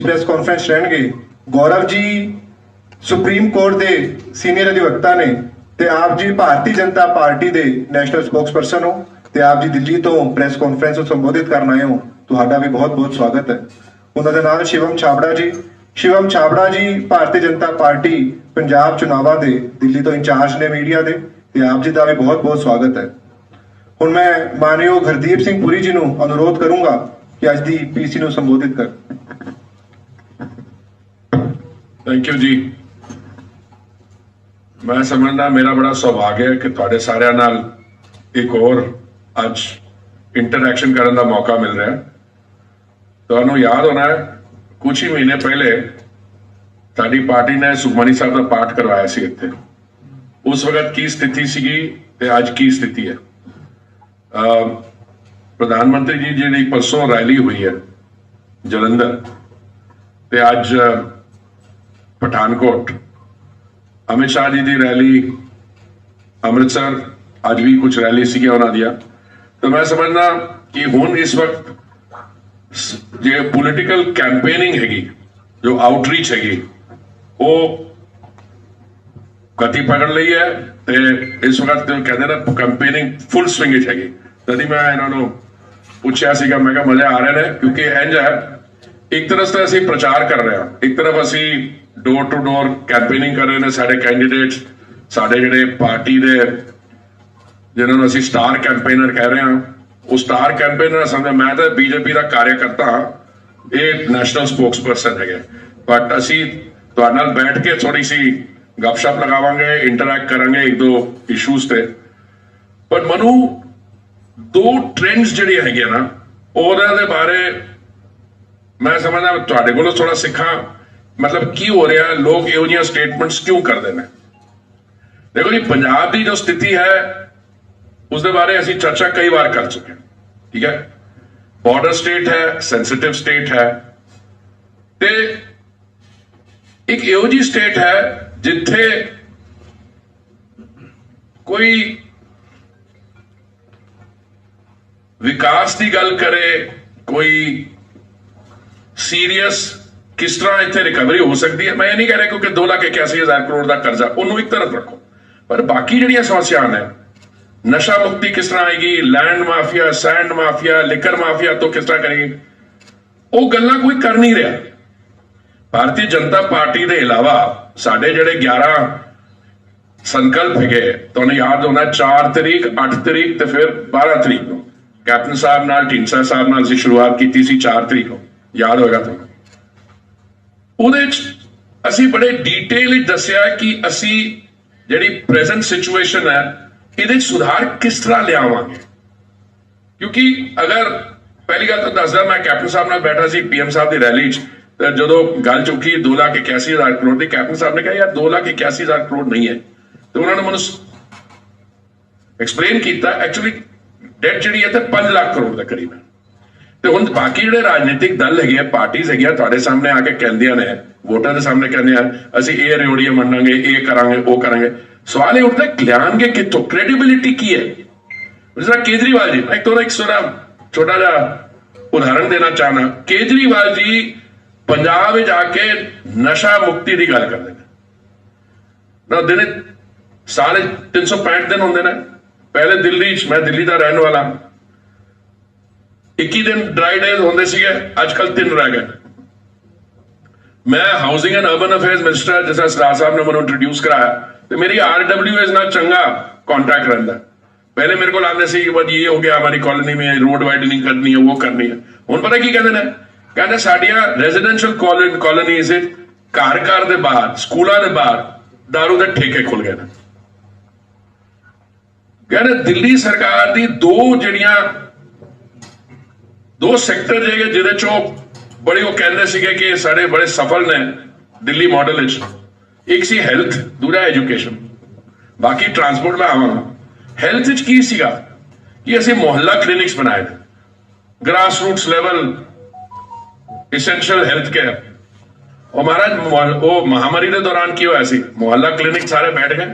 Press conference ਰਹਿਣਗੇ। Gaurav ji supreme court ਦੇ senior ਅਧਿਵਕਤਾ ਨੇ ਤੇ ਆਪ ਜੀ ਭਾਰਤੀ ਜਨਤਾ ਪਾਰਟੀ ਦੇ ਨੈਸ਼ਨਲ ਸਪੋਕਸਪਰਸਨ ਹੋ ਤੇ ਆਪ ਜੀ ਦਿੱਲੀ ਤੋਂ ਪ੍ਰੈਸ ਕਾਨਫਰੰਸ ਨੂੰ ਸੰਬੋਧਿਤ ਕਰਨ ਆਏ ਹੋ। ਤੁਹਾਡਾ ਵੀ ਬਹੁਤ-ਬਹੁਤ ਸਵਾਗਤ ਹੈ। ਉਹਨਾਂ ਦੇ ਨਾਲ ਸ਼ਿਵਮ ਛਾਬੜਾ ਜੀ। ਸ਼ਿਵਮ ਛਾਬੜਾ ਜੀ ਭਾਰਤੀ ਜਨਤਾ ਪਾਰਟੀ ਪੰਜਾਬ ਚੁਣਾਵਾਂ ਦੇ ਦਿੱਲੀ ਤੋਂ ਇੰਚਾਰਜ ਨੇ ਮੀਡੀਆ ਦੇ ਤੇ ਆਪ ਜੀ ਦਾ ਵੀ ਬਹੁਤ-ਬਹੁਤ ਸਵਾਗਤ ਹੈ। ਹੁਣ ਮੈਂ ਮਾਨਯੋਗ ਹਰਦੀਪ ਸਿੰਘ ਪੁਰੀ ਜੀ ਨੂੰ ਅਨੁਰੋਧ ਕਰੂੰਗਾ ਕਿ ਅੱਜ ਦੀ ਪੀਸੀ ਨੂੰ ਸੰਬੋਧਿਤ ਕਰ। थैंक यू जी। मैं समझदा मेरा बड़ा सौभाग्य है कि तुहाडे सारिਆਂ ਨਾਲ एक और ਅੱਜ इंटरैक्शन करने का मौका मिल रहा है। ਤੁਹਾਨੂੰ याद होना है कुछ ही महीने पहले ਸਾਡੀ पार्टी ने सुखमनी साहब का पाठ करवाया ਸੀ ਇੱਥੇ। उस वक्त की स्थिति ਸੀਗੀ ਤੇ ਅੱਜ की स्थिति है। प्रधानमंत्री जी ਜਿਹੜੀ परसों रैली हुई है जलंधर ਤੇ ਅੱਜ पठानकोट, अमित शाह जी की रैली अमृतसर, अज भी कुछ रैली सी उन्होंने। तो मैं समझना कि हुण इस वक्त जो पोलिटिकल कैंपेनिंग हैगी, जो आउटरीच हैगी, वो गति पकड़ ली है। तो इस वक्त कहते ना कैंपेनिंग फुल स्विंग हैगी। तभी मैं इन्होंने पूछा सीगा, मैं कहा मजे आ रहे हैं क्योंकि इंज है एक तरफ से असं प्रचार कर रहे हैं, एक तरफ असी डोर टू डोर कैंपेनिंग कर रहे हैं। साडे कैंडीडेट्स, साडे जिहड़े पार्टी दे जिन्होंने असी स्टार कैंपेनर कह रहे हैं, वो स्टार कैंपेनर समझ मैं तो बीजेपी का कार्यकर्ता हाँ, ये नैशनल स्पोक्सपर्सन है। बट असी तुहाडे नाल बैठ के थोड़ी सी गपशप लगावांगे, इंटरैक्ट करांगे एक दो इशूज ते। पर मनु दो ट्रेंड्स जिहड़े हैगे ना उहदे दे बारे मैं समझदा तुहाडे कोलों थोड़ा सिखा, मतलब की हो रहा है, लोग इहो जिहियां स्टेटमेंट्स क्यों करते हैं। देखो जी, पंजाब की जो स्थिति है उसके बारे असीं चर्चा कई बार कर चुके हैं। ठीक है, बॉर्डर स्टेट है, सेंसिटिव स्टेट है, ते एक इहो जी स्टेट है जिथे कोई विकास की गल करे, कोई सीरीयस किस तरह इतने रिकवरी हो सकती है। मैं ये नहीं कह रहा क्योंकि 2,81,000 करोड़ का कर्जा उन्होंने एक तरफ रखो, पर बाकी जड़ियां समस्या ने नशा मुक्ति किस तरह आएगी, land mafia, sand mafia, liquor mafia तो किस तरह करेगी, वो गल्लां कोई कर नहीं रहा। भारतीय जनता पार्टी के अलावा साडे जड़े 11 संकल्प है, तुहानूं याद होना 4 तरीक, 8 तरीक ते फिर 12 तरीक को कैप्टन साहब नाल, ढींडसा साहब नाल शुरुआत की सी 4 तरीक को, याद होगा तुहानूं। असी बड़े डिटेल दसिया कि असी जिहड़ी प्रेजेंट सिचुएशन है इहदे सुधार किस तरह लियावांगे। क्योंकि अगर पहली गल तो दसदा, मैं कैप्टन साहब नाल बैठा सी पीएम साहब की रैली जो गल चुकी 2,81,000 करोड़ की, कैप्टन साहब ने कहा यार 2,81,000 करोड़ नहीं है। तो उन्होंने मैनूं एक्सप्लेन किया एक्चुअली डेट जिहड़ी है 5 लाख करोड़ के करीब है। तो हुण बाकी जिहड़े राजनीतिक दल है, पार्टीज है, तुहाडे सामने आके कहंदियां ने, वोटर के सामने कहंदे हैं असीं ये रेवड़िए मन्नांगे, ये करांगे, वो करांगे। सवाल ये उठदा लियाणगे कित्थों, क्रेडिबिलिटी की है। जिस तरह केजरीवाल जी, एक तो एक छोटा जा उदाहरण देना चाहना, केजरीवाल जी पंजाब में जाके नशा मुक्ति की गल करते हैं ना, दिन साल 365 दिन होंगे ने। पहले दिल्ली, मैं दिल्ली का रहने वाला, 21 दिन ड्राई डेज होंगे सी, अजकल 3 रह गए। मैं housing and urban affairs minister जिस सरदार साहब ने मैंने इंट्रोड्यूस कराया, तो मेरी RWS ना चंगा कॉन्ट्रैक्ट रहता। पहले मेरे को आते सी ये हो गया, हमारी कॉलोनी में रोड वाइडनिंग करनी है, वो करनी है। हुण पता की कहते हैं, कहते साडियां रेजिडेंशियल कॉलोनीज घर घर के बाहर, स्कूलों के बाहर दारू के ठेके खुल गए। कहते दिल्ली सरकार की दो सैक्टर जे जिहदे चों बड़ी वो कहते सीगे कि साडे बड़े सफल ने दिल्ली मॉडल विच, एक सी हेल्थ, दूसरा एजुकेशन, बाकी ट्रांसपोर्ट में आवांगा। हेल्थ विच की सीगा कि असीं मोहल्ला क्लिनिक्स बनाए, grass roots level essential health care. और महाराज वो महामारी के दौरान की होया सी, मोहल्ला क्लिनिक सारे बैठ गए।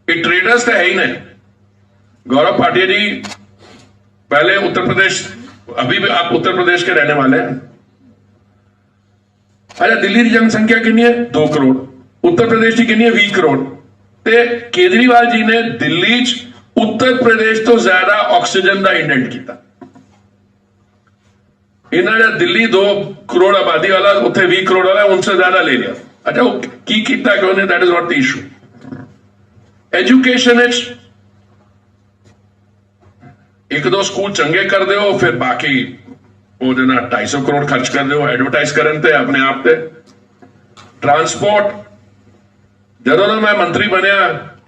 ये ट्रेडर्स तो है ही नहीं। गौरव भाटिया जी पहले उत्तर प्रदेश, अभी भी आप उत्तर प्रदेश के रहने वाले हैं, अच्छा दिल्ली की जनसंख्या कितनी है 2 करोड़, उत्तर प्रदेश की कितनी है 20 करोड़। ते केजरीवाल जी ने दिल्ली च उत्तर प्रदेश तो ज्यादा ऑक्सीजन का इंडेंट किया। इन्होंने दिल्ली 2 करोड़ आबादी वाला, उत्थे 20 करोड़ वाला, उनसे ज्यादा ले लिया। अच्छा वो की किया क्यों नहीं, that is not the issue. Education एक दो स्कूल चंगे कर दो, फिर बाकी वो जो ना 250 करोड़ खर्च कर दो एडवर्टाइज करन ते अपने आप ते। ट्रांसपोर्ट ਜਦੋਂ ना मैं मंत्री बनया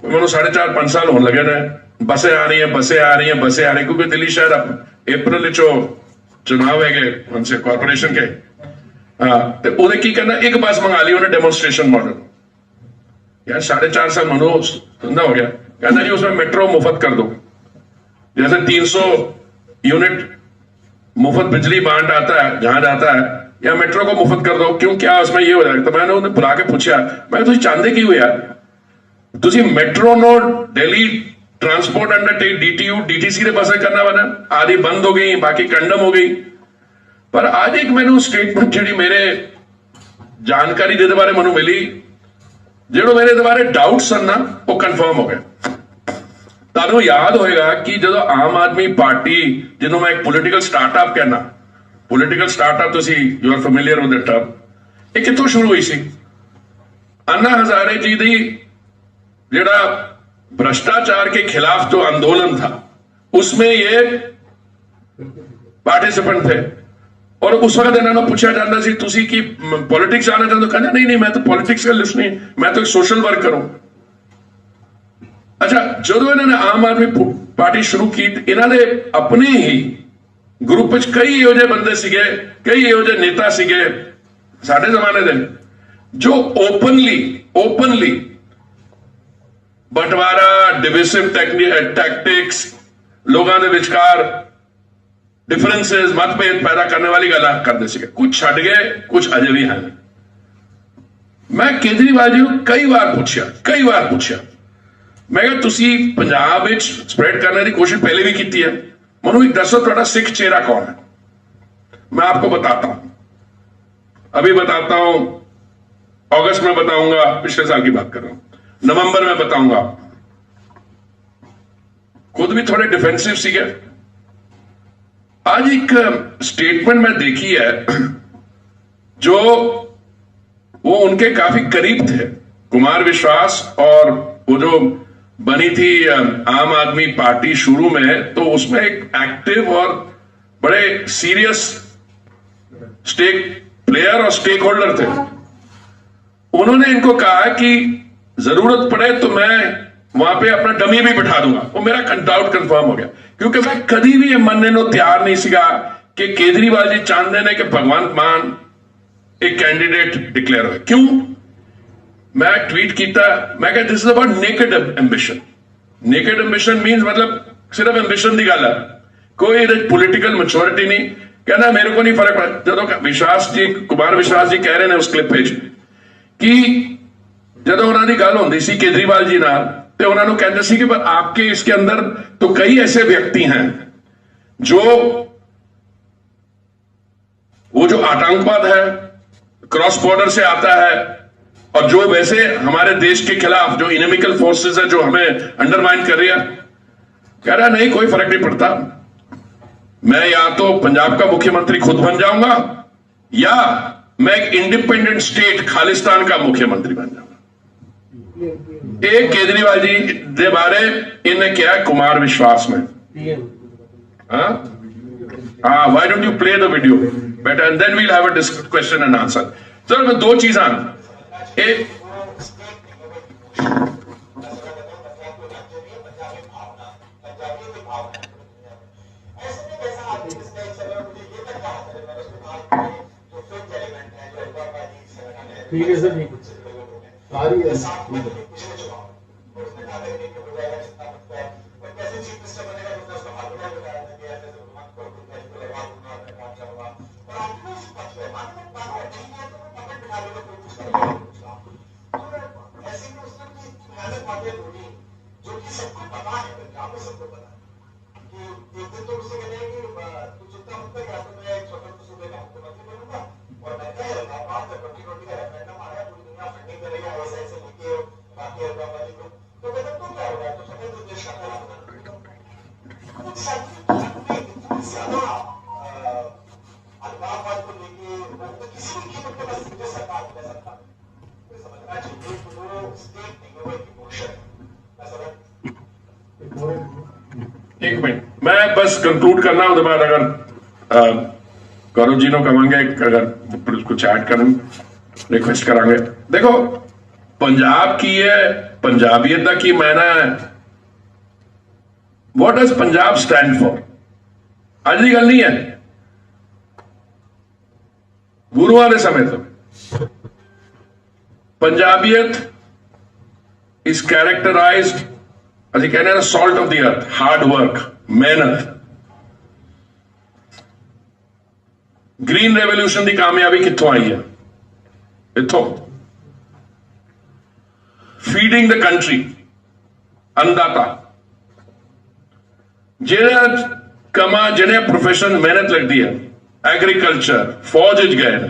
मैं 4.5-5 साल होने लगे ने, बसें आ रही हैं बसें आ रही हैं बसें आ रही, क्योंकि दिल्ली शहर अप्रैल चो चुनाव है गए उनसे कॉरपोरेशन के। हाँ तो उन्हें की करना, एक बस मंगा ली उन्हें डेमोन्स्ट्रेशन मॉडल। यार 4.5 साल मनो धंधा हो गया, कहना जी उसमें मेट्रो मुफ्त कर दो, जैसे 300 यूनिट मुफ्त बिजली बांट आता है जहां जाता है, या मेट्रो को मुफ्त कर दो। क्यों, क्या उसमें ये हो जाएगा? तो मैंने उन्हें बुला के पूछा, मैं तुझे चाहते की हुई यार, तुझे मेट्रो नो Delhi transport under DTU DTC ने बसें करना बना, आधी बंद हो गई बाकी कंडम हो गई। पर आज एक मैंने स्टेटमेंट जी मेरे जानकारी दे बारे मैं मिली, जो मेरे बारे डाउट सन ना वो कंफर्म हो गया। ਤੁਹਾਨੂੰ याद होएगा कि जो आम आदमी पार्टी जिन्हों मैं एक पोलिटिकल स्टार्टअप कहना, पोलिटिकल स्टार्टअप तुसी you are familiar with the term, ये कितों शुरू हुई सी? अन्ना हजारे जी दी जेड़ा भ्रष्टाचार के खिलाफ जो आंदोलन था उसमें ये पार्टिसिपेंट थे। और उस वक्त इन्होंने पूछा जाता सी तुसी की पॉलिटिक्स आना चाहते हो? कहना नहीं नहीं मैं तो पॉलिटिक्स का लिस्ट नहीं, मैं तो एक सोशल वर्कर हूं। अच्छा जो इन्होंने आम आदमी पार्टी शुरू की, इन्होंने अपने ही ग्रुप च कई ਇਹੋ ਜਿਹੇ ਬੰਦੇ ਸੀਗੇ, कई ਇਹੋ ਜਿਹੇ नेता ਸੀਗੇ ਸਾਡੇ ਜ਼ਮਾਨੇ ਦੇ, जो ओपनली बंटवारा डिविसिव टैक्टिक्स, लोगों के विचकार डिफरेंसेस मतभेद पैदा करने वाली गल करते थे। कुछ छड़ गए, कुछ अजे भी हैं। मैं केजरीवाल जी को कई बार पूछा मैं क्या तुसी पंजाब विच स्प्रेड करने की कोशिश पहले भी की है, मनु एक दसो तुहाडा सिख चेहरा कौन है? मैं आपको बताता हूं, अभी बताता हूं, अगस्त में बताऊंगा, पिछले साल की बात कर रहा हूं, नवंबर में बताऊंगा। खुद भी थोड़े डिफेंसिव सीगे। आज एक स्टेटमेंट मैं देखी है जो वो उनके काफी करीब थे, कुमार विश्वास, और वो जो बनी थी आम आदमी पार्टी शुरू में, तो उसमें एक एक्टिव और बड़े सीरियस स्टेक प्लेयर और स्टेक होल्डर थे। उन्होंने इनको कहा कि जरूरत पड़े तो मैं वहां पे अपना डमी भी बिठा दूंगा। वो मेरा डाउट कंफर्म हो गया, क्योंकि मैं कभी भी ये मानने को तैयार नहीं सीगा कि केजरीवाल जी चाहते ने कि भगवंत मान एक कैंडिडेट डिक्लेयर हो। क्यों? मैं ट्वीट किया, मैं कहा this is about naked ambition. Naked ambition means मतलब सिर्फ एम्बिशन की गल है, कोई पोलिटिकल मैच्योरिटी नहीं। कहना मेरे को नहीं फर्क पड़ा। जो विश्वास जी, कुमार विश्वास जी कह रहे हैं उस क्लिप कि जो उन्होंने गल होती सी केजरीवाल जी नाल, तो उन्होंने कहते सी कि पर आपके इसके अंदर तो कई ऐसे व्यक्ति हैं जो वो जो आतंकवाद है क्रॉस बॉर्डर से आता है, और जो वैसे हमारे देश के खिलाफ जो इनेमिकल फोर्सेस है जो हमें अंडरमाइन कर रही है। कह रहा नहीं कोई फर्क नहीं पड़ता, मैं या तो पंजाब का मुख्यमंत्री खुद बन जाऊंगा या मैं एक इंडिपेंडेंट स्टेट खालिस्तान का मुख्यमंत्री बन जाऊंगा। एक केजरीवाल जी के बारे इन्हें क्या है कुमार विश्वास में, हाँ why don't you play the video better and then we'll have a question and answer. Sir मैं दो चीजें एक ठीक है सर, ठीक है आ रही है। तो जितना मुद्दा या तो मैं एक स्वतंत्र सूबे का मुख्यमंत्री बनूंगा और मैं कह रहा हूं एक मिनट मैं बस कंक्लूड करना उसके बाद अगर गौरव जी नो कहेंगे अगर कुछ ऐड करने रिक्वेस्ट करांगे देखो पंजाब की है पंजाबियत की मैना है what does Punjab stand for आज की गल नहीं है गुरुओं के समय तो पंजाबियत इज कैरेक्टराइज्ड ਅਸੀਂ ਕਹਿੰਦੇ ਆ salt of the earth hard work मेहनत ग्रीन रेवोल्यूशन की कामयाबी कित्थों आई है इत्थों फीडिंग द कंट्री अन्नदाता ਜਿਹੜਾ ਕਮਾ ਜਿਹਨੇ प्रोफेशन मेहनत लगती है एग्रीकल्चर फौज च गए ने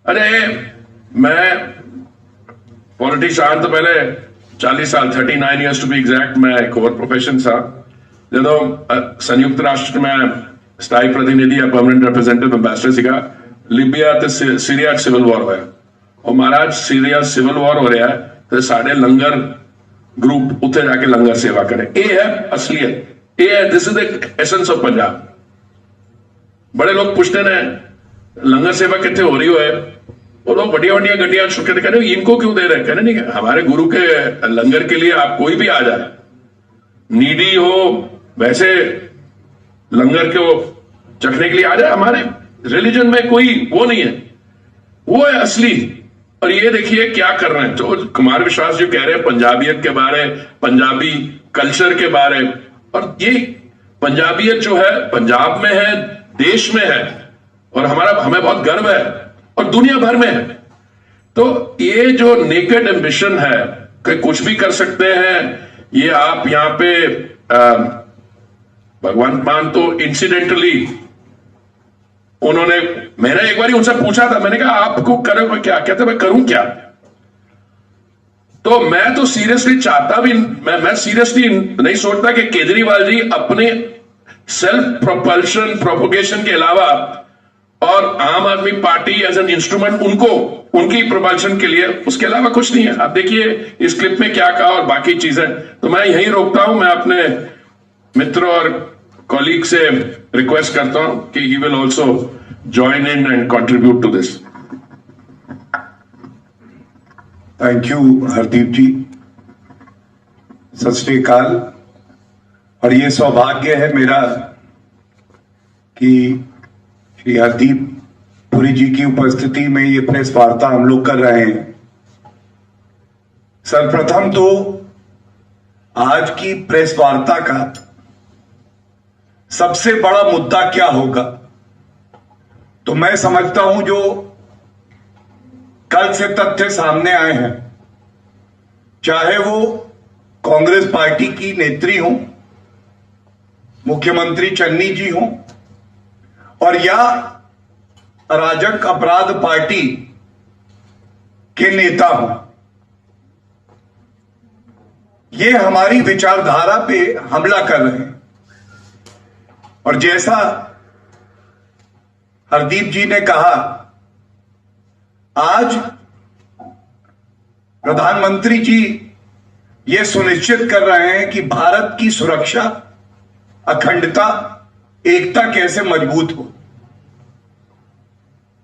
अरे मैं पॉलिटिक्स आने तो पहले 40 साल 39 ईयर्स टू बी एग्जैक्ट मैं एक और प्रोफेशन था ਜਦੋਂ ਸੰਯੁਕਤ ਰਾਸ਼ਟਰ ਮੈਂ ਸਥਾਈ ਪ੍ਰਤੀਨਿਧੀ ਜਾਂ ਪਰਮਨੈਂਟ ਰਿਪਰੈਜ਼ੈਂਟੇਟਿਵ ਐਮਬੈਸਡਰ ਸੀਗਾ ਲੀਬੀਆ ਤੇ ਸੀਰੀਆ ਚ ਸਿਵਲ ਵਾਰ ਹੋਇਆ ਉਹ ਮਹਾਰਾਜ ਸੀਰੀਆ ਸਿਵਲ ਵਾਰ ਹੋ ਰਿਹਾ ਤੇ ਸਾਡੇ ਲੰਗਰ ਗਰੁੱਪ ਉੱਥੇ ਜਾ ਕੇ ਲੰਗਰ ਸੇਵਾ ਕਰੇ ਇਹ ਹੈ ਅਸਲੀਅਤ ਇਹ ਹੈ this is the essence of Punjab बड़े लोग पूछते हैं लंगर सेवा कितने हो रही हो है वो लोग बड़िया बड़िया गड्डियां छुट के कहते इनको क्यों दे रहे हैं कहने नहीं हमारे गुरु के लंगर के लिए आप कोई भी आ जाए नीडी हो वैसे लंगर को चखने के लिए आ जाए हमारे रिलीजन में कोई वो नहीं है वो है असली और ये देखिए क्या कर रहे हैं जो कुमार विश्वास जो कह रहे हैं पंजाबियत के बारे पंजाबी कल्चर के बारे और ये पंजाबियत जो है पंजाब में है देश में है और हमें बहुत गर्व है और दुनिया भर में है तो ये जो नेकेड एम्बिशन है कि कुछ भी कर सकते हैं ये आप यहां पे भगवान मान तो इंसिडेंटली उन्होंने मैंने एक बार उनसे पूछा था मैंने कहा आपको करोगे क्या कहते मैं करूं क्या तो मैं तो सीरियसली चाहता भी मैं सीरियसली नहीं सोचता कि केजरीवाल जी अपने सेल्फ प्रोपल्शन प्रोपोगेशन के अलावा और आम आदमी पार्टी एज एन इंस्ट्रूमेंट उनको उनकी प्रोपल्शन के लिए उसके अलावा कुछ नहीं है आप देखिए इस क्लिप में क्या कहा और बाकी चीजें तो मैं यही रोकता हूं मैं अपने मित्रों और कॉलीग से रिक्वेस्ट करता हूं कि he will also join in and contribute to this thank you Hardeep ji सत श्री अकाल और ये सौभाग्य है मेरा कि श्री हरदीप पुरी जी की उपस्थिति में ये प्रेस वार्ता हम लोग कर रहे हैं सर्वप्रथम तो आज की प्रेस वार्ता का सबसे बड़ा मुद्दा क्या होगा तो मैं समझता हूं जो कल से तथ्य सामने आए हैं चाहे वो कांग्रेस पार्टी की नेत्री हो मुख्यमंत्री चन्नी जी हों और या अराजक अपराध पार्टी के नेता हों ये हमारी विचारधारा पे हमला कर रहे हैं और जैसा हरदीप जी ने कहा आज प्रधानमंत्री जी ये सुनिश्चित कर रहे हैं कि भारत की सुरक्षा अखंडता एकता कैसे मजबूत हो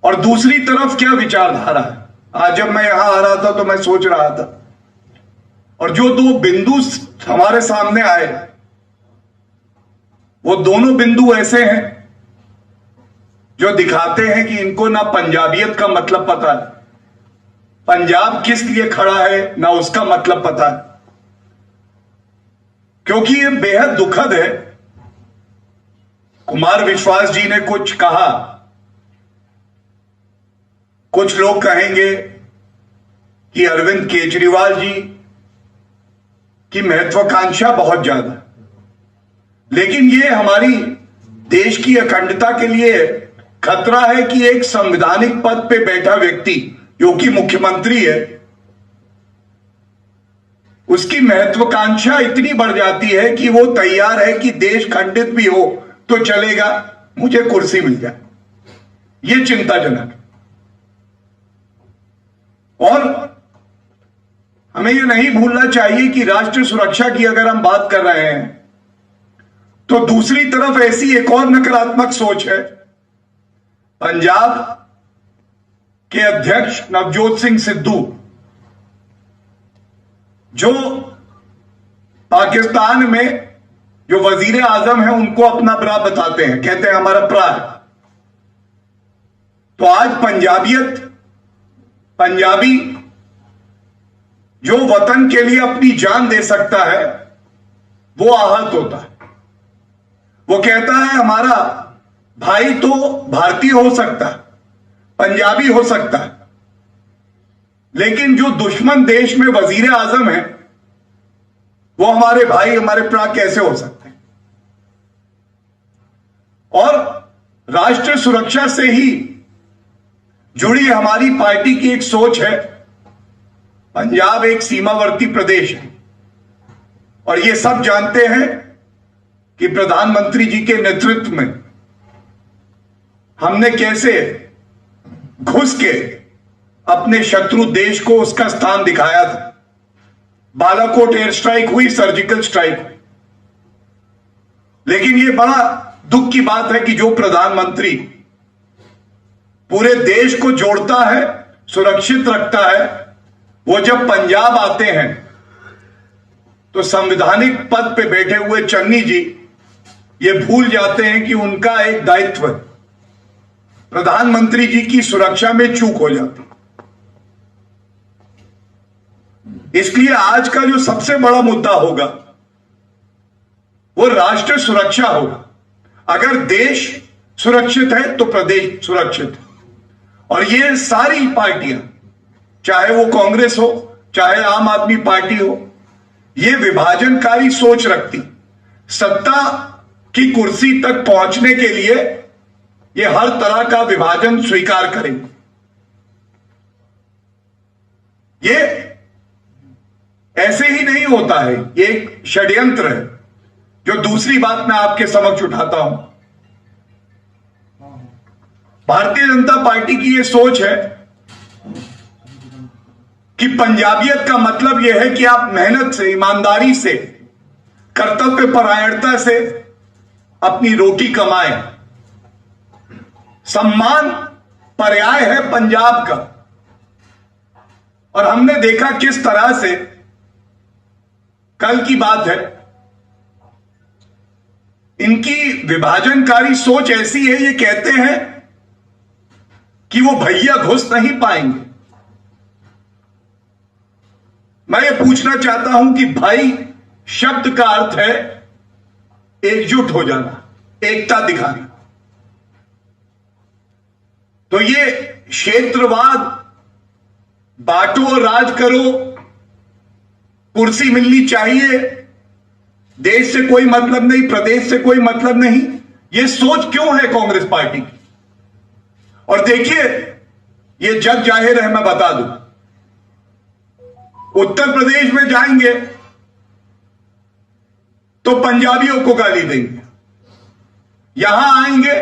और दूसरी तरफ क्या विचारधारा है आज जब मैं यहां आ रहा था तो मैं सोच रहा था और जो दो बिंदु हमारे सामने आए वो दोनों बिंदु ऐसे हैं जो दिखाते हैं कि इनको ना पंजाबियत का मतलब पता है पंजाब किस लिए खड़ा है ना उसका मतलब पता है क्योंकि ये बेहद दुखद है कुमार विश्वास जी ने कुछ कहा कुछ लोग कहेंगे कि अरविंद केजरीवाल जी की महत्वाकांक्षा बहुत ज्यादा लेकिन ये हमारी देश की अखंडता के लिए खतरा है कि एक संवैधानिक पद पे बैठा व्यक्ति जो कि मुख्यमंत्री है उसकी महत्वाकांक्षा इतनी बढ़ जाती है कि वो तैयार है कि देश खंडित भी हो तो चलेगा मुझे कुर्सी मिल जाए ये चिंताजनक है और हमें यह नहीं भूलना चाहिए कि राष्ट्र सुरक्षा की अगर हम बात कर रहे हैं तो दूसरी तरफ ऐसी एक और नकारात्मक सोच है। पंजाब के अध्यक्ष नवजोत सिंह सिद्धू जो पाकिस्तान में जो वजीर आजम है उनको अपना भरा बताते हैं, कहते हैं हमारा भरा है। तो आज पंजाबी जो वतन के लिए अपनी जान दे सकता है वो आहत होता है। वो कहता है हमारा भाई तो भारतीय हो सकता है, पंजाबी हो सकता है, लेकिन जो दुश्मन देश में वजीर आजम है वो हमारे भाई हमारे भरा कैसे हो सकते हैं। और राष्ट्र सुरक्षा से ही जुड़ी हमारी पार्टी की एक सोच है। पंजाब एक सीमावर्ती प्रदेश है और ये सब जानते हैं कि प्रधानमंत्री जी के नेतृत्व में हमने कैसे घुस के अपने शत्रु देश को उसका स्थान दिखाया था। बालाकोट एयर स्ट्राइक हुई, सर्जिकल स्ट्राइक हुई, लेकिन यह बड़ा दुख की बात है कि जो प्रधानमंत्री पूरे देश को जोड़ता है, सुरक्षित रखता है, वो जब पंजाब आते हैं तो संवैधानिक पद पे बैठे हुए चन्नी जी ये भूल जाते हैं कि उनका एक दायित्व है। प्रधानमंत्री जी की सुरक्षा में चूक हो जाती। इसलिए आज का जो सबसे बड़ा मुद्दा होगा वो राष्ट्र सुरक्षा होगा। अगर देश सुरक्षित है तो प्रदेश सुरक्षित है। और ये सारी पार्टियां, चाहे वो कांग्रेस हो चाहे आम आदमी पार्टी हो, ये विभाजनकारी सोच रखती। सत्ता की कुर्सी तक पहुंचने के लिए ये हर तरह का विभाजन स्वीकार करेंगे। ये ऐसे ही नहीं होता है, ये एक षड्यंत्र है। जो दूसरी बात मैं आपके समक्ष उठाता हूं, भारतीय जनता पार्टी की यह सोच है कि पंजाबियत का मतलब यह है कि आप मेहनत से, ईमानदारी से, कर्तव्य परायणता से अपनी रोटी कमाएं। सम्मान पर्याय है पंजाब का। और हमने देखा किस तरह से, कल की बात है, इनकी विभाजनकारी सोच ऐसी है, ये कहते हैं कि वो भैया घुस नहीं पाएंगे। मैं ये पूछना चाहता हूं कि भाई शब्द का अर्थ है एकजुट हो जाना, एकता दिखाना। तो ये क्षेत्रवाद, बांटो और राज करो, कुर्सी मिलनी चाहिए, देश से कोई मतलब नहीं, प्रदेश से कोई मतलब नहीं, ये सोच क्यों है कांग्रेस पार्टी की। और देखिए, ये जग जाहिर है, मैं बता दूं, उत्तर प्रदेश में जाएंगे तो पंजाबियों को गाली देंगे, यहां आएंगे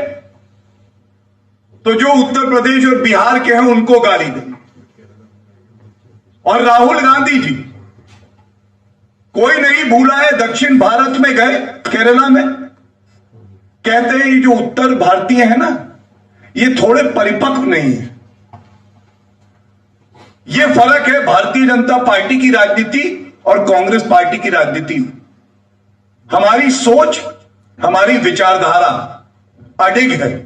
तो जो उत्तर प्रदेश और बिहार के हैं उनको गाली देंगे। और राहुल गांधी जी, कोई नहीं भूला है, दक्षिण भारत में गए, केरला में, कहते हैं ये जो उत्तर भारतीय है ना, ये थोड़े परिपक्व नहीं है। ये फर्क है भारतीय जनता पार्टी की राजनीति और कांग्रेस पार्टी की राजनीति। हमारी सोच, हमारी विचारधारा अडिग है,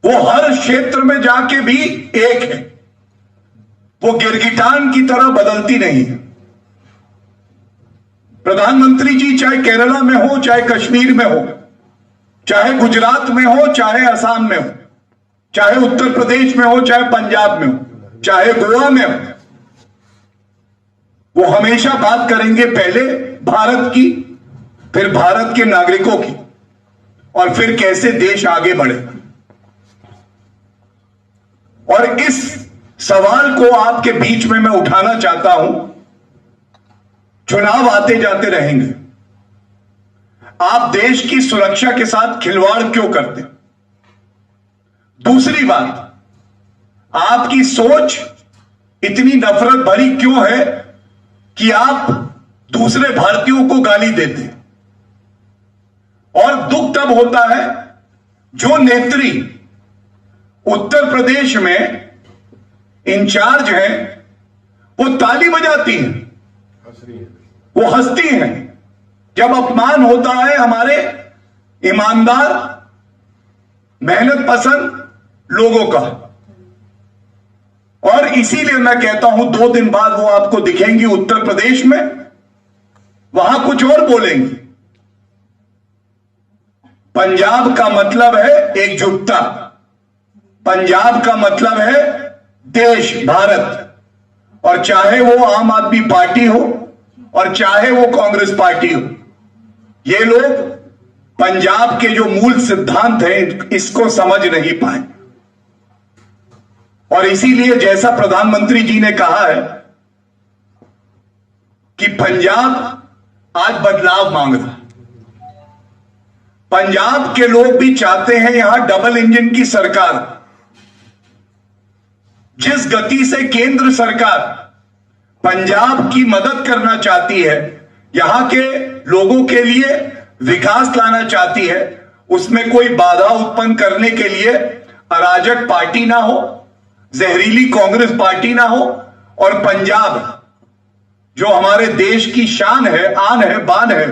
वो हर क्षेत्र में जाके भी एक है, वो गिरगिटान की तरह बदलती नहीं है। प्रधानमंत्री जी चाहे केरला में हो, चाहे कश्मीर में हो, चाहे गुजरात में हो, चाहे असम में हो, चाहे उत्तर प्रदेश में हो, चाहे पंजाब में हो, चाहे गोवा में हो, वो हमेशा बात करेंगे पहले भारत की, फिर भारत के नागरिकों की, और फिर कैसे देश आगे बढ़े। और इस सवाल को आपके बीच में मैं उठाना चाहता हूं। चुनाव आते जाते रहेंगे, आप देश की सुरक्षा के साथ खिलवाड़ क्यों करते? दूसरी बात, आपकी सोच इतनी नफरत भरी क्यों है कि आप दूसरे भारतीयों को गाली देते हैं? और दुख तब होता है जो नेत्री उत्तर प्रदेश में इंचार्ज हैं, वो ताली बजाती हैं, वो हंसती हैं जब अपमान होता है हमारे ईमानदार मेहनत पसंद लोगों का। और इसीलिए मैं कहता हूं 2 दिन बाद वो आपको दिखेंगी उत्तर प्रदेश में, वहां कुछ और बोलेंगी। पंजाब का मतलब है एकजुटता, पंजाब का मतलब है देश भारत। और चाहे वो आम आदमी पार्टी हो और चाहे वो कांग्रेस पार्टी हो, ये लोग पंजाब के जो मूल सिद्धांत हैं इसको समझ नहीं पाए। और इसीलिए जैसा प्रधानमंत्री जी ने कहा है कि पंजाब आज बदलाव मांग रहा है, पंजाब के लोग भी चाहते हैं यहां डबल इंजन की सरकार। जिस गति से केंद्र सरकार पंजाब की मदद करना चाहती है, यहां के लोगों के लिए विकास लाना चाहती है, उसमें कोई बाधा उत्पन्न करने के लिए अराजक पार्टी ना हो, जहरीली कांग्रेस पार्टी ना हो, और पंजाब जो हमारे देश की शान है, आन है, बान है,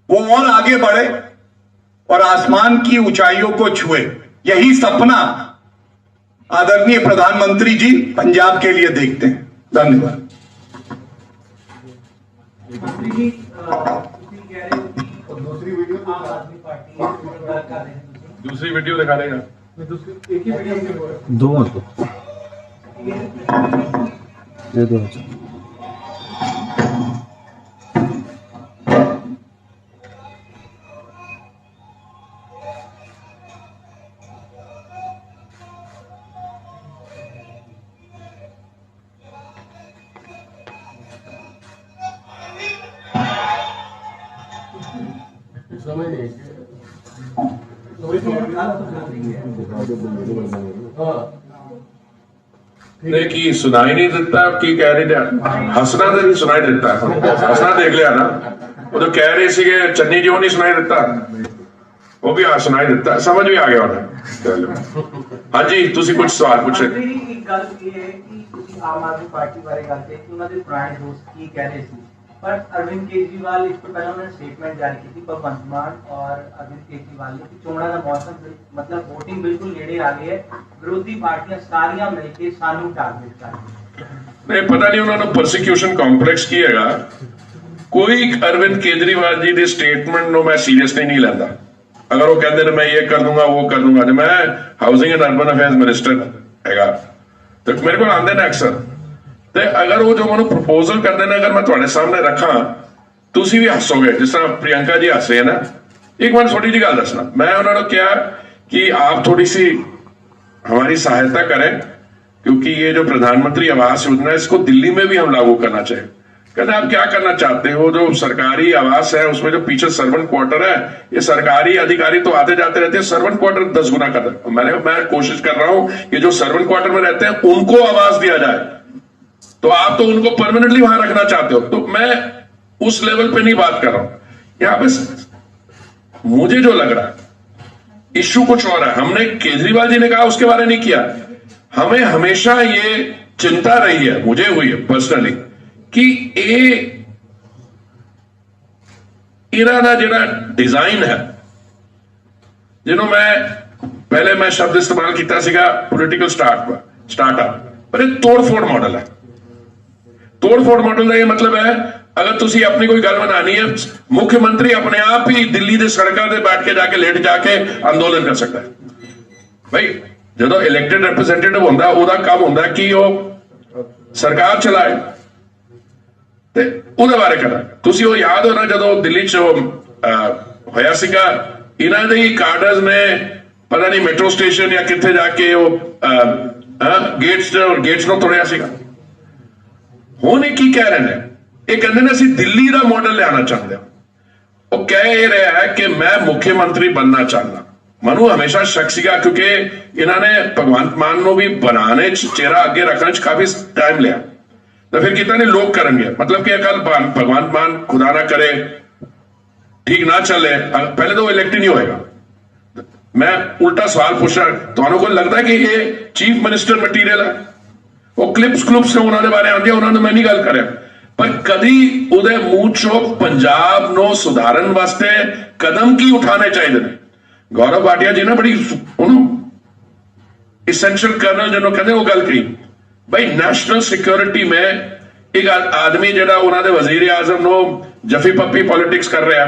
वो और आगे बढ़े और आसमान की ऊंचाइयों को छुए। यही सपना आदरणीय प्रधानमंत्री जी पंजाब के लिए देखते हैं। धन्यवाद। मंत्री जी कह रहे हो कि दूसरी वीडियो आम आदमी पार्टी कर रहे हैं, दूसरी वीडियो दिखा देगा। मैं दूसरी एक ही वीडियो में बोल रहा हूं। दो मत दे दो। समझ नहीं वही तो हाँ नहीं कि सुनाई नहीं देता की कह रही थे, हंसना तो नहीं सुनाई देता, हंसना देख लिया ना। वो तो कह रहे सी कि चन्नी जी वो नहीं सुनाई देता, वो भी सुनाई देता, समझ भी आ गया उन्हें। हाँ जी, तुसी कुछ सवाल पूछे। ਮੰਤਰੀ ਜੀ ਇੱਕ ਗੱਲ ਇਹ ਹੈ ਕਿ ਤੁਸੀਂ ਆਮ ਆਦਮੀ ਪਾਰਟੀ ਬਾਰੇ ਗੱਲ ਤੇ ਕਿ ਉਹਨਾਂ ਦੇ ਪੁਰਾਣੇ ਦੋਸਤ ਕੀ ਕਹਿ ਰਹੇ ਸੀ, ਪਰ ਅਰਵਿੰਦ ਕੇਜਰੀਵਾਲ ਇਸ ਤੋਂ ਪਹਿਲਾਂ ਉਹਨਾਂ ਨੇ ਸਟੇਟਮੈਂਟ ਜਾਰੀ ਕੀਤੀ ਭਗਵੰਤ ਮਾਨ ਔਰ ਅਰਵਿੰਦ ਕੇਜਰੀਵਾਲ ਨੇ ਕਿ ਚੋਣਾਂ ਦਾ ਮੌਸਮ ਮਤਲਬ VOTING ਬਿਲਕੁਲ ਨੇੜੇ ਆ ਗਈ ਹੈ, ਵਿਰੋਧੀ ਪਾਰਟੀਆਂ ਸਾਰੀਆਂ ਮਿਲ ਕੇ ਸਾਨੂੰ ਟਾਰਗੇਟ ਕਰ ਰਹੀਆਂ। नहीं पता नहीं उन्होंने परसिक्यूशन कॉम्प्लेक्स की हैगा। कोई अरविंद केजरीवाल जी की स्टेटमेंट नो मैं सीरियसली नहीं लेता। अगर वो कहते मैं ये कर दूंगा वो कर दूंगा, मैं housing and urban affairs minister हैगा तो मेरे को आंदे ना अक्सर, ਤੇ ਅਗਰ ਉਹ ਜੋ ਮੈਨੂੰ ਪ੍ਰਪੋਜ਼ਲ ਕਰਦੇ ਨੇ, ਅਗਰ ਮੈਂ ਤੁਹਾਡੇ ਸਾਹਮਣੇ ਰੱਖਾਂ ਤੁਸੀਂ ਵੀ ਹੱਸੋਗੇ ਜਿਸ ਤਰ੍ਹਾਂ ਪ੍ਰਿयंका जी हंस रहे हैं ना। एक बार छोटी सी गल दसना, मैं उन्होंने कहा कि आप थोड़ी सी हमारी सहायता करें क्योंकि ये जो प्रधानमंत्री आवास योजना है इसको दिल्ली में भी हम लागू करना चाहिए। कहते आप क्या करना चाहते हो, जो सरकारी आवास है उसमें जो पीछे सर्वेंट क्वार्टर है, ये सरकारी अधिकारी तो आते जाते रहते हैं, सर्वेंट क्वार्टर 10 गुना कर दे। मैं कोशिश कर रहा हूं कि जो सर्वेंट क्वार्टर में रहते हैं उनको आवास दिया जाए, तो आप तो उनको परमानेंटली वहां रखना चाहते हो, तो मैं उस लेवल पे नहीं बात कर रहा हूं। यहां पे मुझे जो लग रहा है इश्यू कुछ और है। हमने केजरीवाल जी ने कहा उसके बारे नहीं किया, हमें हमेशा ये चिंता रही है, मुझे हुई है पर्सनली कि इरा दा जिहड़ा डिजाइन है, जिन्हों मैं शब्द इस्तेमाल किया सीगा पॉलिटिकल स्टार्टअप, पर ये तोड़-फोड़ मॉडल है। तोड़-फोड़ मॉडल का ये मतलब है अगर तुसी अपनी कोई गल बनानी है, मुख्यमंत्री अपने आप ही दिल्ली के सड़कों से बैठ के जाके लेट जाके आंदोलन कर सकता है। भाई जो इलैक्टेड रिप्रेजेंटेटिव होंदा ओदा काम होंदा कि वो सरकार चलाए ते ਉਹਦੇ ਬਾਰੇ ਕਰਾਂ। ਤੁਸੀਂ ਉਹ ਯਾਦ ਹੋ ਨਾ ਜਦੋਂ ਦਿੱਲੀ ਚ ਹੋਇਆ ਸੀਗਾ, ਇਹਨਾਂ ਦੇ ਹੀ ਕਾਡਰਸ ਨੇ ਪਤਾ ਨਹੀਂ ਮੈਟਰੋ ਸਟੇਸ਼ਨ ਜਾਂ ਕਿੱਥੇ ਜਾ ਕੇ ਉਹ ਗੇਟਸ ਨੂੰ ਤੋੜਿਆ ਸੀਗਾ। ਹੁਣ ਇਹ ਕੀ ਕਹਿ ਰਹੇ ਨੇ, ਇਹ ਕਹਿੰਦੇ ਨੇ ਅਸੀਂ ਦਿੱਲੀ ਦਾ ਮਾਡਲ ਲਿਆਉਣਾ ਚਾਹੁੰਦੇ ਹਾਂ। ਉਹ ਕਹਿ ਇਹ ਰਿਹਾ ਹੈ ਕਿ ਮੈਂ ਮੁੱਖ ਮੰਤਰੀ बनना चाहता, ਮਨੂ ਹਮੇਸ਼ਾ ਸ਼ੱਕ ਸੀਗਾ ਕਿਉਂਕਿ ਇਹਨਾਂ ਨੇ ਭਗਵੰਤ ਮਾਨ ਨੂੰ ਵੀ ਬਣਾਉਣੇ ਚ ਚਿਹਰਾ ਅੱਗੇ ਰੱਖਣ ਚ ਕਾਫੀ ਟਾਈਮ ਲਿਆ ਤਾਂ ਫਿਰ ਕਿਤਾ ਨੇ ਲੋਕ ਕਰਨਗੇ ਮਤਲਬ ਕਿ ਕੱਲ ਭਗਵੰਤ ਮਾਨ ਖੁਦਾ ਨਾ ਕਰੇ ਠੀਕ ਨਾ ਚੱਲੇ ਪਹਿਲੇ ਤਾਂ ਉਹ ਇਲੈਕਟ ਹੀ ਨਹੀਂ ਹੋਏਗਾ ਮੈਂ ਉਲਟਾ ਸਵਾਲ ਪੁੱਛਾਂ ਤੁਹਾਨੂੰ ਕੋਈ ਲੱਗਦਾ ਕਿ ਇਹ ਚੀਫ ਮਿਨਿਸਟਰ ਮਟੀਰੀਅਲ ਹੈ ਉਹ ਕਲਿਪਸ ਨੇ ਉਹਨਾਂ ਦੇ ਬਾਰੇ ਆਉਂਦੇ ਉਹਨਾਂ ਨੂੰ ਮੈਂ ਨਹੀਂ ਗੱਲ ਕਰਿਆ ਪਰ ਕਦੀ ਉਹਦੇ ਮੂੰਹ ਚੋਂ ਪੰਜਾਬ ਨੂੰ ਸੁਧਾਰਨ ਵਾਸਤੇ ਕਦਮ ਕੀ ਉਠਾਣੇ ਚਾਹੀਦੇ ਨੇ गौरव भाटिया जी ने बड़ी इसेंशियल कर्नल जिन्हों कहते वो गल कही भाई नेशनल सिक्योरिटी में एक आदमी जरा उन्होंने वजीर आजम नो जफी पप्पी पॉलिटिक्स कर रहा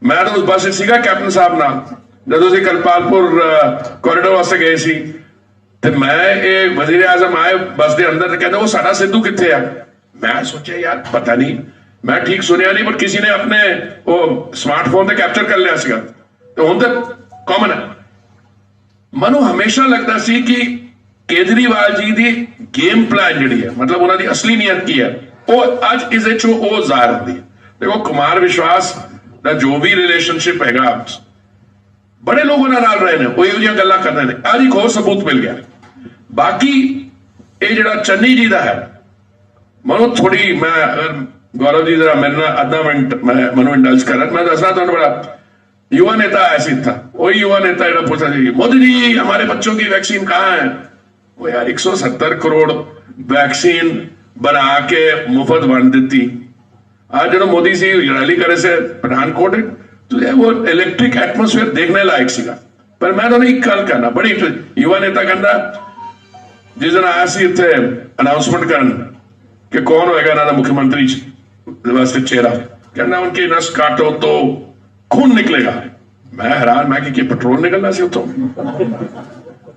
मैं तो उस बस सीगा कैप्टन साहब नाल जदों असीं करपालपुर कॉरिडोर वास्ते गए सी ते मैं ये वजीर आजम आए बस के अंदर कहते वो साडा सिद्धू कित्थे आ मैं सोचा यार पता नहीं मैं ठीक सुनिया नहीं पर किसी ने अपने वो स्मार्टफोन से कैप्चर कर लिया सीगा तो ਹੁਣ ਤਾਂ ਕਾਮਨ ਹੈ ਮਨੂੰ ਹਮੇਸ਼ਾ ਲੱਗਦਾ ਸੀ ਕਿ ਕੇਜਰੀਵਾਲ ਜੀ ਦੀ ਗੇਮ ਪਲਾਨ ਜਿਹੜੀ ਹੈ ਮਤਲਬ ਉਹਨਾਂ ਦੀ ਅਸਲੀ ਨੀਅਤ ਕੀ ਹੈ ਉਹ ਅੱਜ ਇਸ ਵਿੱਚ ਉਹ ਜ਼ਾਹਰ ਹੁੰਦੀ ਹੈ ਦੇਖੋ ਕੁਮਾਰ ਵਿਸ਼ਵਾਸ ਦਾ ਜੋ ਵੀ ਰਿਲੇਸ਼ਨਸ਼ਿਪ ਹੈਗਾ ਬੜੇ ਲੋਕ ਉਹਨਾਂ ਨਾਲ ਰਹੇ ਨੇ ਉਹ ਇਹੋ ਜਿਹੀਆਂ ਗੱਲਾਂ ਕਰਦੇ ਨੇ ਅੱਜ ਇੱਕ ਹੋਰ ਸਬੂਤ ਮਿਲ ਗਿਆ ਬਾਕੀ ਇਹ ਜਿਹੜਾ ਚੰਨੀ ਜੀ ਦਾ ਹੈ ਮਨੂੰ ਥੋੜੀ ਮੈਂ ਗੌਰਵ ਜੀ ਜਰਾ ਮੇਰੇ ਨਾਲ ਅੱਧਾ ਮਿੰਟ ਮੈਨੂੰ ਇੰਡਲਜ ਕਰਨ ਮੈਂ ਦੱਸਣਾ ਤੁਹਾਨੂੰ ਬੜਾ युवा नेता ऐसी था वही युवा नेता जरा पूछा जी मोदी जी हमारे बच्चों की वैक्सीन कहाँ है वो यार 170 करोड़ वैक्सीन बना के मुफ्त बन देती आज जो मोदी जी रैली करे से पठानकोट तो वो इलेक्ट्रिक एटमोसफेयर देखने लायक सीगा पर मैं तो नहीं गल करना बड़ी युवा नेता कहता जिस दिन आया सी इतने अनाउंसमेंट करन कि कौन होएगा ना मुख्यमंत्री वास्ते चेहरा कहना उनकी नस काटो तो खून निकलेगा मैं हैरान मैं कि पेट्रोल निकलना सी उतो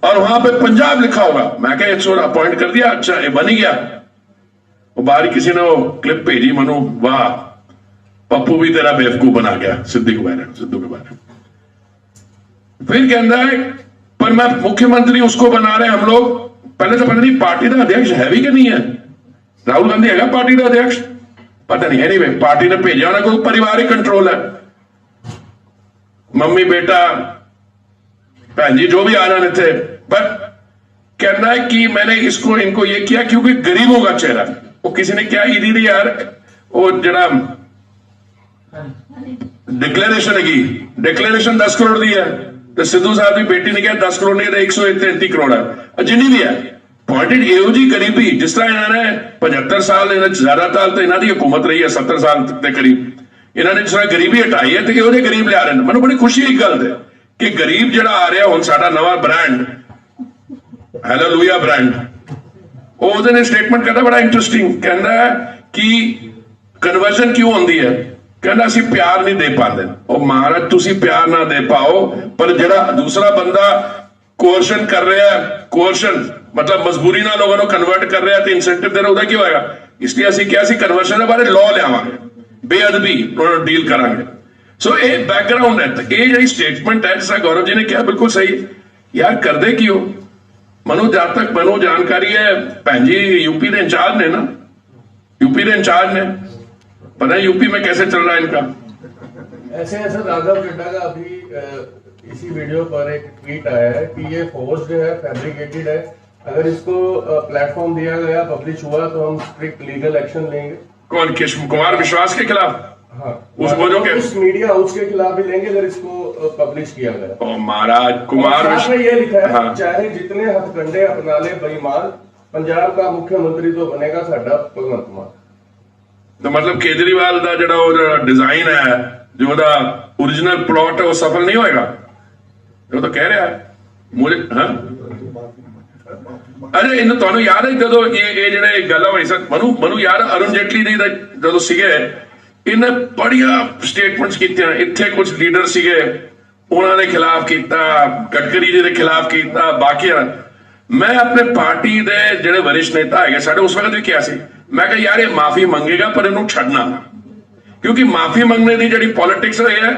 और वहां पे पंजाब लिखा होगा मैं क्या एक अपॉइंट कर दिया अच्छा ये बन ही गया वो बाहर किसी ने वो क्लिप भेजी मनु वाह पप्पू भी तेरा बेवकूफ बना गया सिद्धू के बारे फिर कहता है पर मैं मुख्यमंत्री उसको बना रहे हम लोग पहले तो पता नहीं पार्टी का अध्यक्ष है भी कि नहीं है राहुल गांधी है पार्टी का अध्यक्ष पता नहीं एनीवे पार्टी ने भेजा उन्हें कोई पारिवारिक कंट्रोल है मम्मी बेटा भैन जी जो भी आ जाने थे पर कहना है कि मैंने इसको इनको ये किया क्योंकि गरीबों का चेहरा वो किसी ने क्या ईदी दी यार वो जरा डिक्लेरेशन है डिक्लेरेशन 10 करोड़ दी है तो सिद्धू साहब की बेटी ने क्या 10 करोड़ नहीं 133 करोड़ है जिन्नी भी है पॉइंटेड ਇਹੋ ਜੀ गरीबी जिस तरह इन्होंने 75 साल ज्यादा साल तो इन्हों की हुकूमत रही है 70 साल के करीब इन्होंने जिस तरह गरीबी हटाई है तो ਇਹੋ ਜਿਹੇ गरीब लिया रहे हैं मैं बड़ी खुशी एक गल है कि गरीब ਜਿਹੜਾ ਆ ਰਿਹਾ ਹੁਣ ਸਾਡਾ ਨਵਾਂ ਬ੍ਰਾਂਡ ਹਾਲੇਲੂਇਆ ਬ੍ਰਾਂਡ ਉਹਦੇ ਨੇ ਸਟੇਟਮੈਂਟ ਕਰਦਾ ਬੜਾ ਇੰਟਰਸਟਿੰਗ ਕਹਿੰਦਾ ਕਿ ਕਨਵਰਜਨ ਕਿਉਂ ਹੁੰਦੀ ਹੈ ਕਹਿੰਦਾ ਅਸੀਂ ਪਿਆਰ ਨਹੀਂ ਦੇ ਪਾਉਂਦੇ ਉਹ ਮਹਾਰਾਜ ਤੁਸੀਂ ਪਿਆਰ ਨਾ ਦੇ ਪਾਓ ਪਰ ਜਿਹੜਾ ਦੂਸਰਾ ਬੰਦਾ ਕੋਰਸ਼ਨ ਕਰ ਰਿਹਾ ਕੋਰਸ਼ਨ मतलब मजबूरी ना लोगों को कन्वर्ट कर रहा है तो इंसेंटिव दे रहा उदा क्यों होएगा इसलिए असं क्या कन्वर्शन के बारे लॉ लियावांगे बेअदबी डील करांगे सो ये बैकग्राउंड है तो ये जी स्टेटमेंट है जिस गौरव जी ने कहा बिल्कुल सही यार कर दे क्यों मनु जब तक मनु जानकारी है भैन जी यूपी के इंचार्ज ने ना यूपी के इंचार्ज ने पता है यूपी में कैसे चल रहा है इनका ऐसे राघव चड्ढा का अभी इसी वीडियो पर एक ट्वीट आया है कि ये फोर्स्ड है फैब्रिकेटेड है अगर इसको प्लेटफॉर्म दिया गया पब्लिश हुआ तो हम स्ट्रिक्ट लीगल एक्शन लेंगे कौन कुमार विश्वास के खिलाफ हाँ उसको जो उस मीडिया हाउस के खिलाफ भी लेंगे अगर इसको पब्लिश किया गया ओ महाराज कुमार में ये लिखा है हाँ। चाहे जितने हथकंडे अपना ले बेईमान पंजाब का मुख्यमंत्री तो बनेगा साडा भगवंत मान तो मतलब केजरीवाल का जो डिजाइन है जो ओरिजिनल प्लॉट है वो सफल नहीं होएगा वो तो कह रहा है मुझे हाँ अरे इन ਤੁਹਾਨੂੰ याद है जो ये ਜਿਹੜੇ ਗੱਲਾਂ ਹੋਈ ਸਰ ਮਨੂ ਯਾਰ ਅਰੁਣ ਜੇਟਲੀ ਦੀ ਜਦੋਂ ਸੀਗੇ ਇਹਨੇ ਬੜੀਆਂ ਸਟੇਟਮੈਂਟਸ ਕੀਤੀਆਂ ਇੱਥੇ ਕੁਝ ਲੀਡਰ ਸੀਗੇ ਉਹਨਾਂ ਦੇ ਖਿਲਾਫ ਕੀਤਾ ਗਡਕਰੀ ਜੀ ਦੇ ਖਿਲਾਫ ਕੀਤਾ ਬਾਕੀਆਂ ਮੈਂ ਆਪਣੇ ਪਾਰਟੀ ਦੇ ਜਿਹੜੇ ਵਰਿष्ठ ਨੇਤਾ ਹੈਗੇ ਸਾਡੇ ਉਸ ਵਕਤ ਵੀ ਕਿਹਾ ਸੀ ਮੈਂ ਕਿਹਾ ਯਾਰ ਇਹ ਮਾਫੀ ਮੰਗੇਗਾ ਪਰ ਇਹਨੂੰ ਛੱਡਣਾ ਕਿਉਂਕਿ ਮਾਫੀ ਮੰਗਣੇ ਦੀ ਜਿਹੜੀ ਪੋਲਿਟਿਕਸ ਹੋਈ ਹੈ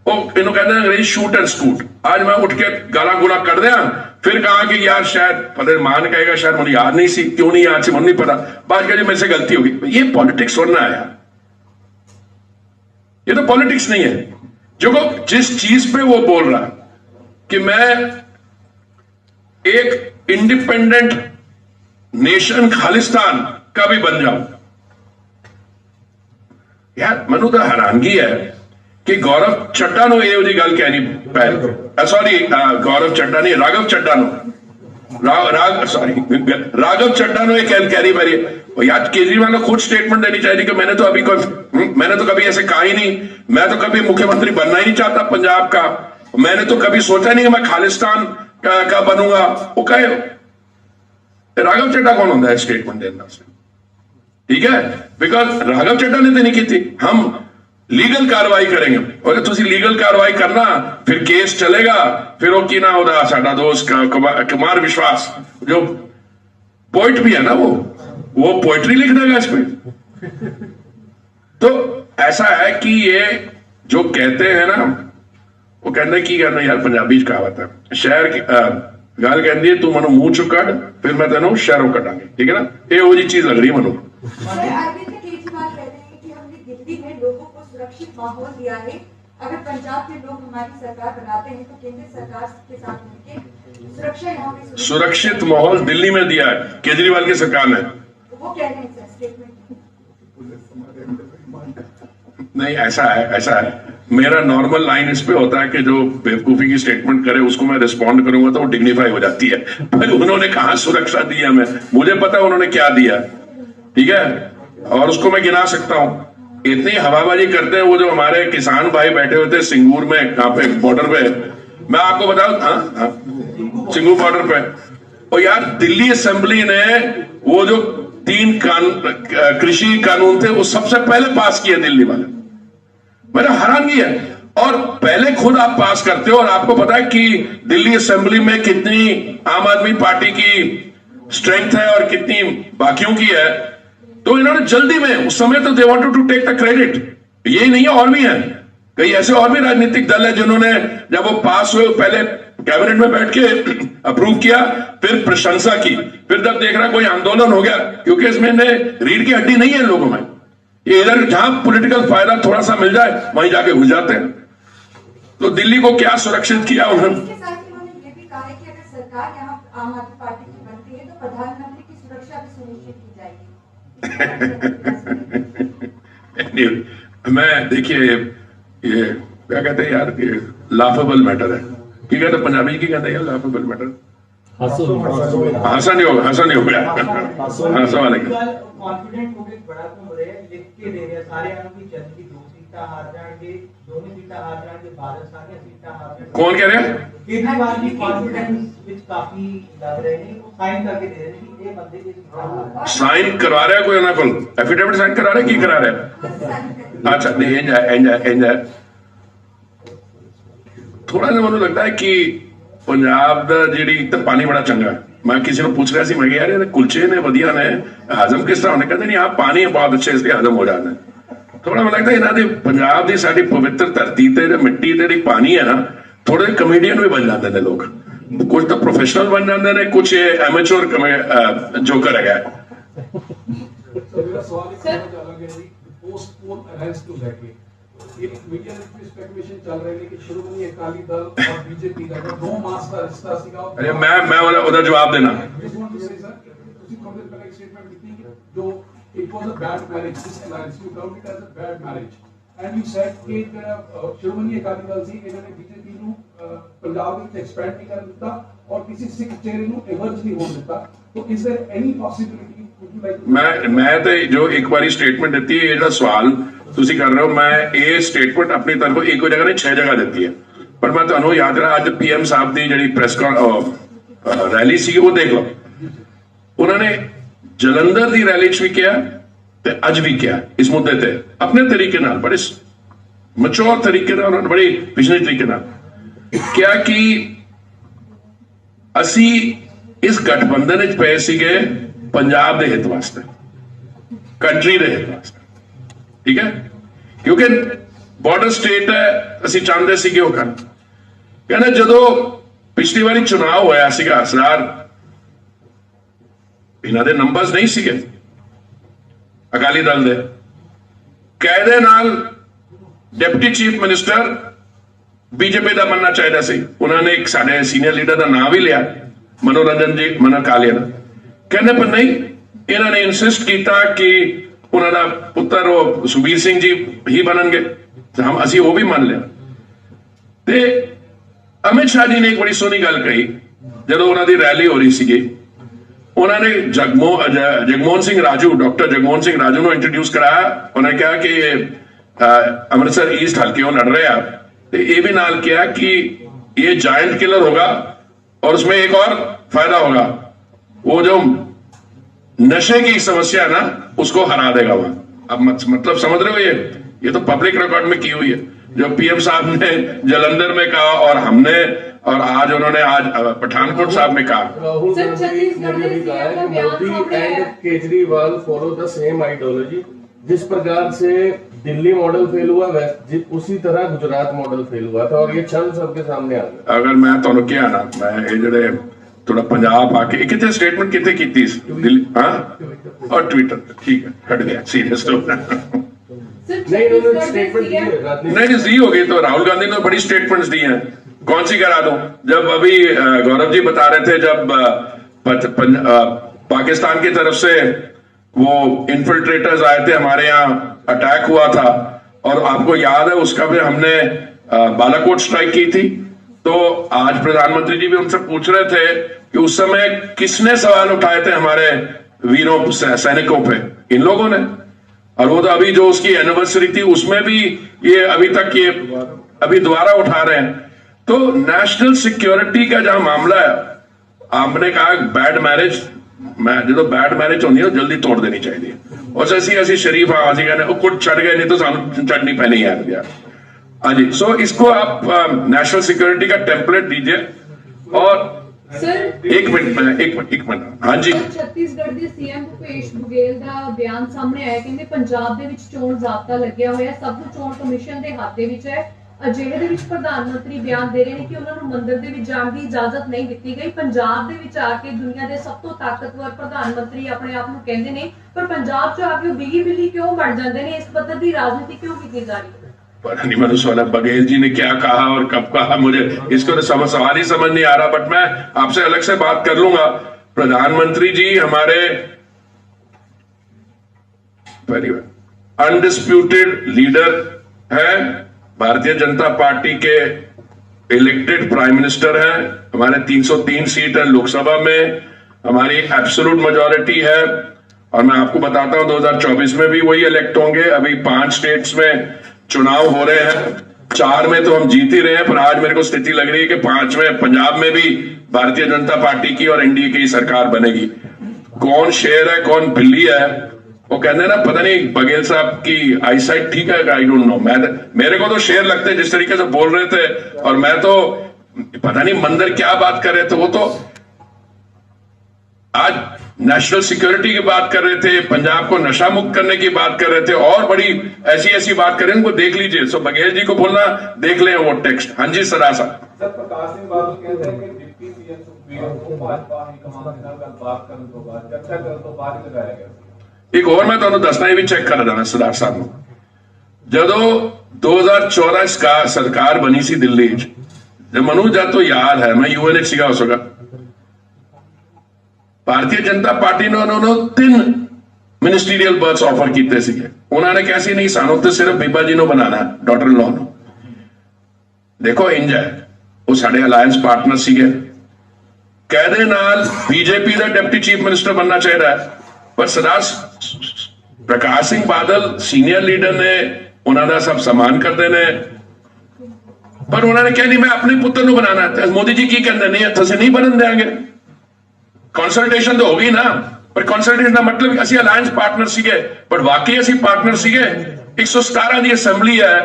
ਉਹ ਇਹਨੂੰ ਕਹਿੰਦੇ ਅੰਗਰੇਜ਼ੀ ਸ਼ੂਟ ਐਂਡ ਸਕੂਟ आज मैं उठ के गाला गुला कर दिया फिर कहा कि यार शायद पता मान कहेगा शायद मुझे याद नहीं सी क्यों नहीं याद सी मुझे नहीं पता बाद कहा मेरे से गलती होगी ये पॉलिटिक्स होना है यार ये तो पॉलिटिक्स नहीं है जो जिस चीज पे वो बोल रहा है कि मैं एक इंडिपेंडेंट नेशन खालिस्तान का भी बन जाऊं। यार ਮੈਨੂੰ ਤਾਂ ਹੈਰਾਨਗੀ ਹੈ ਕਿ ਗੌਰਵ ਚੱਡਾ ਨੂੰ ਇਹੋ ਜਿਹੀ ਗੱਲ ਕਹਿਣੀ ਪੈ ਸੌਰੀ ਗੌਰਵ ਚੱਡਾ ਨਹੀਂ ਰਾਘਵ ਚੱਡਾ ਨੂੰ राघव चड्डा ने कह रही यार केजरीवाल ने खुद स्टेटमेंट देनी चाहिए कि मैंने तो कभी ऐसे कहा ही नहीं, मैं तो कभी मुख्यमंत्री बनना ही नहीं चाहता पंजाब का, मैंने तो कभी सोचा नहीं कि मैं खालिस्तान का बनूंगा। वो कहे राघव चड्डा कौन होता है स्टेटमेंट देना से? ठीक है, बिकॉज राघव चड्डा ने तो नहीं की थी। हम लीगल कार्रवाई करेंगे और तुसी लीगल कार्रवाई करना, फिर केस चलेगा, फिर वो की ना होता साडा दोस्त कुमार विश्वास जो पोइट भी है ना, वो पोइट्री लिख देगा इस पे। तो ऐसा है कि ये जो कहते हैं ना, वो कहते की करना यार पंजाबी च कहावत है, शहर की गल कहती है तू मनु मुंह चो कड़ फिर मैं तेनों शहरों कटांगे। ठीक है ना, ये वो जी चीज लग रही है मनु। अरविंद केजरीवाल कहते हैं कि हमने दिल्ली में लोगों को सुरक्षित माहौल दिया है, अगर पंजाब के लोग हमारी सरकार बनाते हैं तो केंद्र सरकार के साथ मिलकर सुरक्षा यहाँ पे सुरक्षित माहौल दिल्ली में दिया है केजरीवाल की सरकार ने। वो कह रहे हैं सर स्टेटमेंट। नहीं, ऐसा है मेरा नॉर्मल लाइन इस पे होता है कि जो बेवकूफी की स्टेटमेंट करे उसको मैं रिस्पॉन्ड करूंगा तो वो डिग्निफाई हो जाती है। पर उन्होंने कहा सुरक्षा दी है, मुझे पता है उन्होंने क्या दिया, ठीक है, और उसको मैं गिना सकता हूं। इतनी हवाबाजी करते हैं वो जो हमारे किसान भाई बैठे हुए थे सिंगूर में, कहां पे, बॉर्डर पे, मैं आपको बताऊं, सिंगूर बॉर्डर पे। और यार दिल्ली असेंबली ने वो जो 3 कृषि कानून थे वो सबसे पहले पास किए दिल्ली वाले। मेरा हैरानगी है, और पहले खुद आप पास करते हो और आपको पता है कि दिल्ली असेंबली में कितनी आम आदमी पार्टी की स्ट्रेंथ है और कितनी बाकियों की है। तो इन्होंने जल्दी में उस समय तो they wanted to take the credit, ये नहीं है और भी है, कई ऐसे और भी राजनीतिक दल है जिन्होंने जब वो पास हुए पहले कैबिनेट में बैठ के अप्रूव किया, फिर प्रशंसा की, फिर जब देख रहा कोई आंदोलन हो गया, क्योंकि इसमें रीढ़ की हड्डी नहीं है लोगों में, ये इधर जहां पॉलिटिकल फायदा थोड़ा सा मिल जाए वहीं जाके घुस जाते हैं। तो दिल्ली को क्या सुरक्षित किया उन्होंने? इसके साथ ही उन्होंने ये भी कहा है कि अगर सरकार यहाँ आम आदमी पार्टी की बनती है तो प्रधानमंत्री की सुरक्षा भी सुनिश्चित की जाएगी। मैं देखिए ये क्या कहते हैं यार, ये लाफेबल मैटर है। की कहते पंजाबी की कहते हैं यार लाफेबल मैटर, हंसा नहीं होगा हंसा वाले कॉन्फिडेंट होकर बड़ा तो हो रहे हैं, लिख के दे रहे हैं सारे आम की चंद की 2 सीटें हार जाएंगे, दोनों सीटें हार जाएंगे, 12 सारी सीटें हार जाएंगे। कौन कह रहे हैं? केजरीवाल की कॉन्फिडेंस विच काफी लग रहे हैं, वो साइन करके दे रहे हैं कि ये बंदे के साइन करवा रहा है कोई ना कोई एफिडेविट साइन करा रहा है, की करा रहा है? अच्छा नहीं, इंज थोड़ा सा ਮੈਨੂੰ लगता है कि पंजाब ਦਾ ਜਿਹੜੀ ਤਾਂ ਪਾਣੀ ਬੜਾ ਚੰਗਾ। मैं किसी को पूछ रहा सी, मैं यार ये कुलचे ने वधिया ने हजम किस तरह होने, कहते नहीं आप पानी बहुत अच्छे इसलिए हजम हो जाता है। थोड़ा मैं लगता है इन्हों की पंजाब की साड़ी पवित्र धरती ते मिट्टी ते पानी है ना, थोड़े कमेडियन भी बन जाते हैं लोग, कुछ तो प्रोफेशनल बन जाते हैं, कुछ एमेच्योर जोकर है। मीडिया में स्पेकुलेशन चल रही है कि श्रोमणी अकाली दल और बीजेपी का 2 मास का रिश्ता सीगा। अरे मैं उधर जवाब देना, जो it was a bad marriage, this alliance you termed it as a bad marriage, and you said कि श्रोमणी अकाली दल ਸੀ ਇਹਨਾਂ ਨੇ बीजेपी ਨੂੰ ਪੰਜਾਬ ਵਿੱਚ ਐਕਸਪੈਂਡ ਨਹੀਂ ਕਰਨ ਦਿੱਤਾ और किसी सिख चेहरे ਨੂੰ एमर्ज नहीं होने ਦਿੱਤਾ। तो is there any possibility would you like मैं तो जो एक बारी स्टेटमेंट देती है, ये सवाल ਤੁਸੀਂ कर रहे हो, मैं ये स्टेटमेंट अपनी तरफ एक जगह नहीं 6 जगह देती है, पर मैं ਤੁਹਾਨੂੰ याद रहा ਅੱਜ पीएम साहब की ਜਿਹੜੀ प्रेस रैली सी वो देख लो, उन्होंने जलंधर की रैली च भी किया ते अज भी किया इस मुद्दे ते अपने तरीके नाल, बड़े मच्योर तरीके नाल, उन्होंने बड़ी विजनरी तरीके नाल क्या कि असी इस गठबंधन च पए सीगे पंजाब के हित वास्ते, कंट्री के हित वास्ते, ठीक है, क्योंकि बॉर्डर स्टेट है, असी चाहते सीगे वो कर। कहना जो पिछली बारी चुनाव होया सीगा सरदार, इन्हां दे नंबर्स नहीं सीगे अकाली दल दे, कायदे नाल डिप्टी चीफ मिनिस्टर ਬੀਜੇਪੀ ਦਾ ਮੰਨਣਾ ਚਾਹੀਦਾ ਸੀ। ਉਹਨਾਂ ਨੇ ਇੱਕ ਸਾਡੇ ਸੀਨੀਅਰ ਲੀਡਰ ਦਾ ਨਾਮ ਵੀ ਲਿਆ, ਮਨੋਰੰਜਨ ਜੀ ਮਨਕਾਲੀਆ ਦਾ, ਕਹਿੰਦੇ ਪਰ ਨਹੀਂ, ਇਹਨਾਂ ਨੇ ਇਨਸਿਸਟ ਕੀਤਾ ਕਿ ਉਹਨਾਂ ਦਾ ਪੁੱਤਰ ਉਹ ਸੁਖਬੀਰ ਸਿੰਘ ਜੀ ਹੀ ਬਣਨਗੇ, ਅਸੀਂ ਉਹ ਵੀ ਮੰਨ ਲਿਆ। ਤੇ ਅਮਿਤ ਸ਼ਾਹ ਜੀ ਨੇ ਇੱਕ ਬੜੀ ਸੋਹਣੀ ਗੱਲ ਕਹੀ ਜਦੋਂ ਉਹਨਾਂ ਦੀ ਰੈਲੀ ਹੋ ਰਹੀ ਸੀਗੀ। ਉਹਨਾਂ ਨੇ ਜਗਮੋਹਨ ਸਿੰਘ ਰਾਜੂ, ਡਾਕਟਰ ਜਗਮੋਹਨ ਸਿੰਘ ਰਾਜੂ ਨੂੰ ਇੰਟਰੋਡਿਊਸ ਕਰਾਇਆ। ਉਹਨਾਂ ਨੇ ਕਿਹਾ ਕਿ ਅੰਮ੍ਰਿਤਸਰ ਈਸਟ हल्के लड़ रहे हैं, तो ये भी नाल किया कि ये जायंट किलर होगा और उसमें एक और फायदा होगा, वो जो नशे की समस्या है ना उसको हरा देगा वहां। अब मतलब समझ रहे हो, ये तो पब्लिक रिकॉर्ड में की हुई है, जो पीएम साहब ने जलंधर में कहा और हमने, और आज उन्होंने आज पठानकोट साहब में कहा। राहुल गांधी ने भी कहा है कि Modi and Kejriwal follow the same ideology. जिस प्रकार से दिल्ली मॉडल फेल हुआ उसी तरह गुजरात मॉडल फेल हुआ था, और ये छल सबके सामने आ गया। अगर मैं ਤੁਹਾਨੂੰ ਕਿਹਾ ਨਾ, ਮੈਂ ਇਹ ਜਿਹੜੇ ਥੋੜਾ ਪੰਜਾਬ ਆ ਕੇ ਇਹ ਕਿਤੇ ਸਟੇਟਮੈਂਟ ਕਿਤੇ ਕੀਤੀ ਸੀ ਦਿੱਲੀ, ਹਾਂ, ਔਰ ਟਵਿੱਟਰ ਠੀਕ ਹੈ हट गया सीरियस तो नहीं उन्होंने स्टेटमेंट दी है राजनीति। नहीं दी होगी तो राहुल गांधी ने बड़ी स्टेटमेंट्स दी हैं, कौन सी करा दो। जब अभी गौरव जी बता रहे थे जब पाकिस्तान की तरफ से वो इन्फिल्ट्रेटर्स आए थे, हमारे यहाँ अटैक हुआ था, और आपको याद है उसका भी हमने बालाकोट स्ट्राइक की थी। तो आज प्रधानमंत्री जी भी उनसे पूछ रहे थे कि उस समय किसने सवाल उठाए थे हमारे वीरों सैनिकों पे, इन लोगों ने। और वो तो अभी जो उसकी एनिवर्सरी थी उसमें भी ये अभी तक ये अभी दोबारा उठा रहे हैं। तो नेशनल सिक्योरिटी का जहां मामला है, आपने कहा बैड मैरिज, जो बैड मैरिज होनी है जल्दी तोड़ देनी चाहिए। और जैसी ऐसी शरीफ आवाज कहने कुछ छट गए, नहीं तो सानू चटनी पैनी है यार। हाँ जी, सो इसको आप नेशनल सिक्योरिटी का टेम्पलेट दीजिए। और सर एक मिनट हाँ जी। छत्तीसगढ़ ਦੇ ਸੀਐਮ ਭੁਪੇਸ਼ ਬਘੇਲ ਦਾ ਬਿਆਨ ਸਾਹਮਣੇ ਆਇਆ, ਕਹਿੰਦੇ ਪੰਜਾਬ ਦੇ ਵਿੱਚ ਚੋਣ ਜ਼ਾਬਤਾ ਲੱਗਿਆ ਹੋਇਆ, ਸਭ ਨੂੰ ਚੋਣ ਕਮਿਸ਼ਨ ਦੇ ਹੱਥ ਦੇ ਵਿੱਚ ਹੈ। ਅਜਿਹੇ ਦੇ ਵਿੱਚ ਪ੍ਰਧਾਨ ਮੰਤਰੀ ਬਿਆਨ ਦੇ ਰਹੇ ਨੇ ਕਿ ਉਹਨਾਂ ਨੂੰ ਮੰਦਿਰ ਦੇ ਵਿੱਚ ਜਾਣ ਦੀ ਇਜਾਜ਼ਤ ਨਹੀਂ ਦਿੱਤੀ ਗਈ। ਪੰਜਾਬ ਦੇ ਵਿੱਚ ਆ ਕੇ ਦੁਨੀਆ ਦੇ ਸਭ ਤੋਂ ਤਾਕਤਵਰ ਪ੍ਰਧਾਨ ਮੰਤਰੀ ਆਪਣੇ ਆਪ ਨੂੰ ਕਹਿੰਦੇ ਨੇ, ਪਰ ਪੰਜਾਬ 'ਚ ਆ ਕੇ ਉਹ ਬਿਗੀ ਬਿੱਲੀ ਕਿਉਂ ਬਣ ਜਾਂਦੇ ਨੇ? ਇਸ ਪੱਧਰ ਦੀ ਰਾਜਨੀਤੀ क्यों की जा रही है? पता नहीं मनोज वाला बघेल जी ने क्या कहा और कब कहा, मुझे इसको तो सवाल ही समझ नहीं आ रहा। बट मैं आपसे अलग से बात कर लूंगा। प्रधानमंत्री जी हमारे अनडिस्प्यूटेड लीडर है, भारतीय जनता पार्टी के इलेक्टेड प्राइम मिनिस्टर हैं, हमारे 303 सीट है लोकसभा में, हमारी एब्सोल्यूट मेजॉरिटी है। और मैं आपको बताता हूं 2024 में भी वही इलेक्ट होंगे। अभी 5 स्टेट्स में चुनाव हो रहे हैं, 4 में तो हम जीत ही रहे हैं, पर आज मेरे को स्थिति लग रही है कि 5 में पंजाब में भी भारतीय जनता पार्टी की और एनडीए की सरकार बनेगी। कौन शेर है कौन बिल्ली है, वो कहते हैं ना, पता नहीं बघेल साहब की आईसाइट ठीक है, आई डोंट नो। मेरे को तो शेर लगते हैं जिस तरीके से बोल रहे थे, और मैं तो पता नहीं मंदिर क्या बात कर रहे थे। वो तो आज नेशनल सिक्योरिटी की बात कर रहे थे, पंजाब को नशा मुक्त करने की बात कर रहे थे, और बड़ी ऐसी ऐसी बात कर रहे हैं, उनको देख लीजिए। सो बघेल जी को बोलना देख लें वो टेक्स्ट। हाँ जी सरासा सर, प्रकाश सिंह बादल कहते हैं कि डिप्टी सीएम सुखबीर को भाजपा हाईकमान ਦੇ ਨਾਲ ਗੱਲਬਾਤ ਕਰਨ ਤੋਂ ਬਾਅਦ, ਚਰਚਾ ਕਰਨ ਤੋਂ ਬਾਅਦ ਹੀ ਲਗਾਇਆ ਗਿਆ ਸੀ। एक और मैं ਤੁਹਾਨੂੰ ਦੱਸਣਾ, ਇਹ ਵੀ ਚੈੱਕ ਕਰ ਦੇਣਾ ਸਰਦਾਰ ਸਾਹਿਬ ਨੂੰ। ਜਦੋਂ 2014 का सरकार बनी सी दिल्ली च, जब मनु जा तो याद है, मैं यूएन सीगा उस वक्त, भारतीय जनता पार्टी ने उन्होंने 3 मिनिस्ट्रीयल बर्थ ऑफर किए ਸੀਗੇ। ਉਹਨਾਂ ਨੇ ਕਿਹਾ ਸੀ ਨਹੀਂ ਸਾਨੂੰ ਤੇ ਸਿਰਫ ਬੀਬਾ ਜੀ ਨੂੰ ਬਣਾਣਾ, ਡਾਕਟਰ ਇਨ ਲਾਅ ਨੂੰ। ਦੇਖੋ ਇੰਜ ਹੈ, ਉਹ ਸਾਡੇ ਅਲਾਈਅੰਸ ਪਾਰਟਨਰ ਸੀਗੇ, कहने नाल बीजेपी का डिप्टी चीफ मिनिस्टर बनना चाहिए है। पर सरदार प्रकाश सिंह बादल सीनियर लीडर ने उन्होंने सब सम्मान करते ने, पर उन्होंने कहा नहीं मैं अपने पुत्र को बनाना है। मोदी जी की कहते नहीं तुम नहीं बनन देंगे। कंसल्टेशन तो होगी ना, पर कंसल्टेशन का मतलब असं अलायंस पार्टनर सीगे, पर वाकई असं पार्टनर सीगे। 117 की असैंबली है,